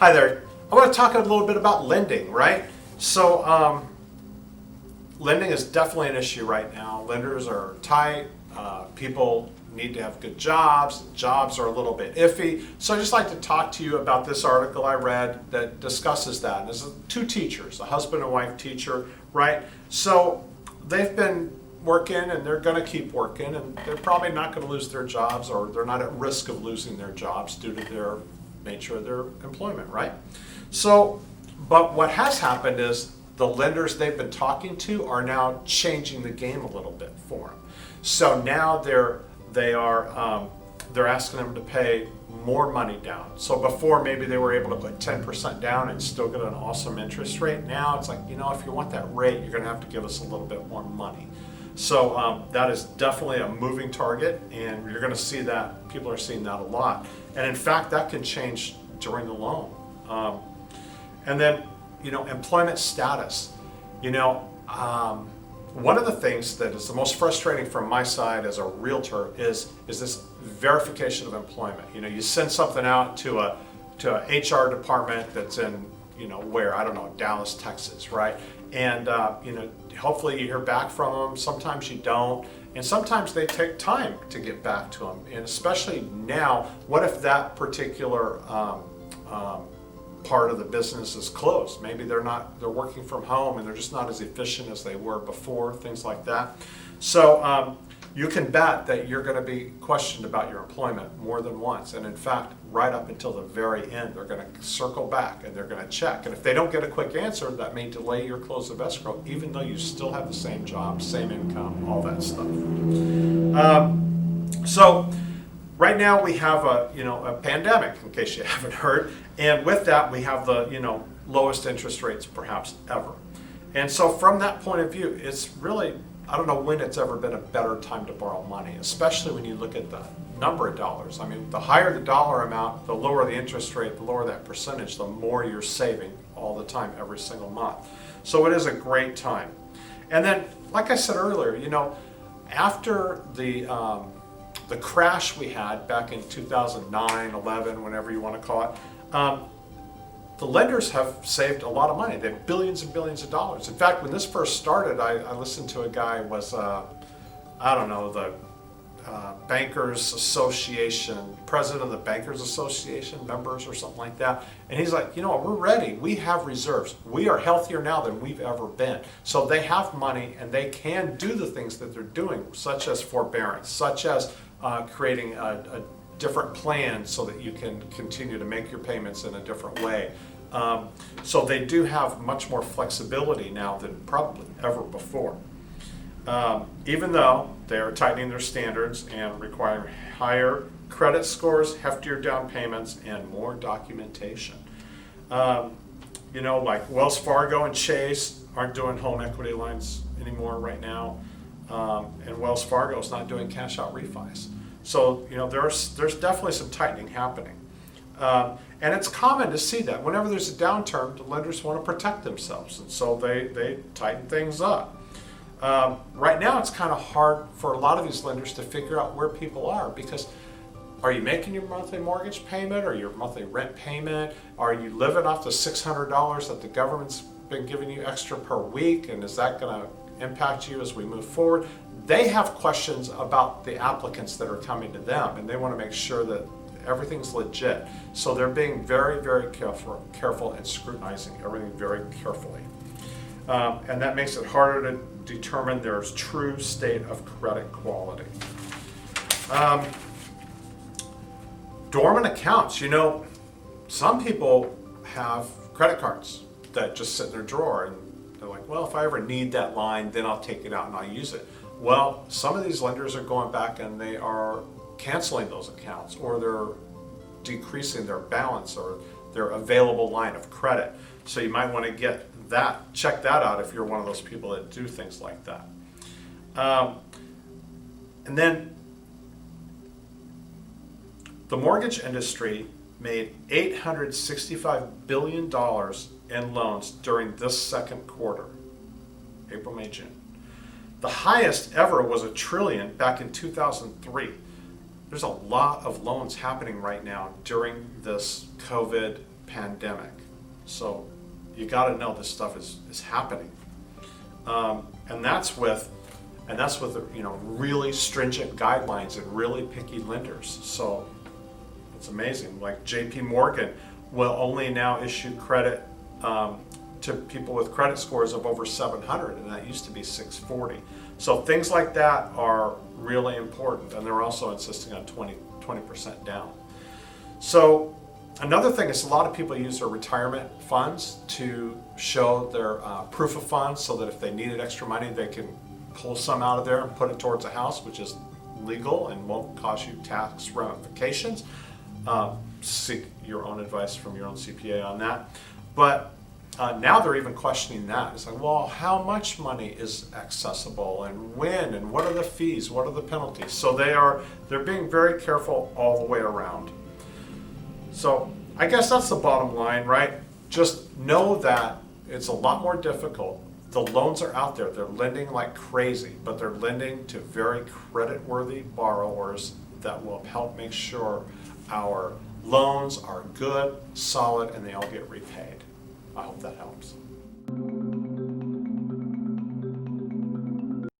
Hi there. I want to talk a little bit about lending, right? So, lending is definitely an issue right now. Lenders are tight. People need to have good jobs. Jobs are a little bit iffy. So I just like to talk to you about this article I read that discusses that. This is two teachers, a husband and wife teacher, right? So they've been working and they're going to keep working, and they're probably not going to lose their jobs, or they're not at risk of losing their jobs due to their nature of their employment, right? So, but what has happened is the lenders they've been talking to are now changing the game a little bit for them. So now they're asking them to pay more money down. So before, maybe they were able to put 10% down and still get an awesome interest rate. Now it's like, if you want that rate, you're going to have to give us a little bit more money. So that is definitely a moving target, and you're going to see that. People are seeing that a lot. And in fact, that can change during the loan. And then, employment status. One of the things that is the most frustrating from my side as a realtor is this verification of employment. You send something out to a HR department that's in, where, I don't know, Dallas, Texas, right? And, hopefully you hear back from them. Sometimes you don't. And sometimes they take time to get back to them. And especially now, what if that particular part of the business is closed? Maybe they're working from home and they're just not as efficient as they were before, things like that. So you can bet that you're going to be questioned about your employment more than once. And in fact, right up until the very end, they're going to circle back and they're going to check. And if they don't get a quick answer, that may delay your close of escrow, even though you still have the same job, same income, all that stuff. So right now we have a pandemic, in case you haven't heard. And with that, we have the lowest interest rates perhaps ever. And so from that point of view, it's really, I don't know when it's ever been a better time to borrow money, especially when you look at the number of dollars. I mean, the higher the dollar amount, the lower the interest rate, the lower that percentage, the more you're saving all the time, every single month. So it is a great time. And then, like I said earlier, after the crash we had back in 2009, 11, whenever you want to call it, the lenders have saved a lot of money. They have billions and billions of dollars. In fact, when this first started, I listened to a guy was, the Bankers Association, president of the Bankers Association, members or something like that. And he's like, we're ready. We have reserves. We are healthier now than we've ever been. So they have money and they can do the things that they're doing, such as forbearance, such as creating a different plan so that you can continue to make your payments in a different way. So they do have much more flexibility now than probably ever before. Even though they are tightening their standards and requiring higher credit scores, heftier down payments, and more documentation. Like Wells Fargo and Chase aren't doing home equity lines anymore right now. And Wells Fargo is not doing cash out refis. So, there's definitely some tightening happening. And it's common to see that. Whenever there's a downturn, the lenders want to protect themselves. And so they tighten things up. Right now, it's kind of hard for a lot of these lenders to figure out where people are, because are you making your monthly mortgage payment or your monthly rent payment? Are you living off the $600 that the government's been giving you extra per week? And is that going to impact you as we move forward? They have questions about the applicants that are coming to them, and they want to make sure that everything's legit. So they're being very, very careful and scrutinizing everything very carefully. And that makes it harder to determine their true state of credit quality. Dormant accounts. Some people have credit cards that just sit in their drawer, and they're like, well, if I ever need that line, then I'll take it out and I'll use it. Well, some of these lenders are going back and they are canceling those accounts, or they're decreasing their balance or their available line of credit. So you might want to check that out if you're one of those people that do things like that. And then the mortgage industry made $865 billion in loans during this second quarter, April, May, June. The highest ever was $1 trillion back in 2003. There's a lot of loans happening right now during this COVID pandemic. So you got to know this stuff is happening. And that's with really stringent guidelines and really picky lenders. So it's amazing. Like J.P. Morgan will only now issue credit to people with credit scores of over 700, and that used to be 640. So things like that are really important, and they're also insisting on 20% down. So another thing is a lot of people use their retirement funds to show their proof of funds, so that if they needed extra money, they can pull some out of there and put it towards a house, which is legal and won't cause you tax ramifications. Seek your own advice from your own CPA on that. But now they're even questioning that. It's like, well, how much money is accessible, and when, and what are the fees, what are the penalties? So they're being very careful all the way around. So I guess that's the bottom line, right? Just know that it's a lot more difficult. The loans are out there. They're lending like crazy, but they're lending to very credit-worthy borrowers that will help make sure our loans are good, solid, and they all get repaid. I hope that helps.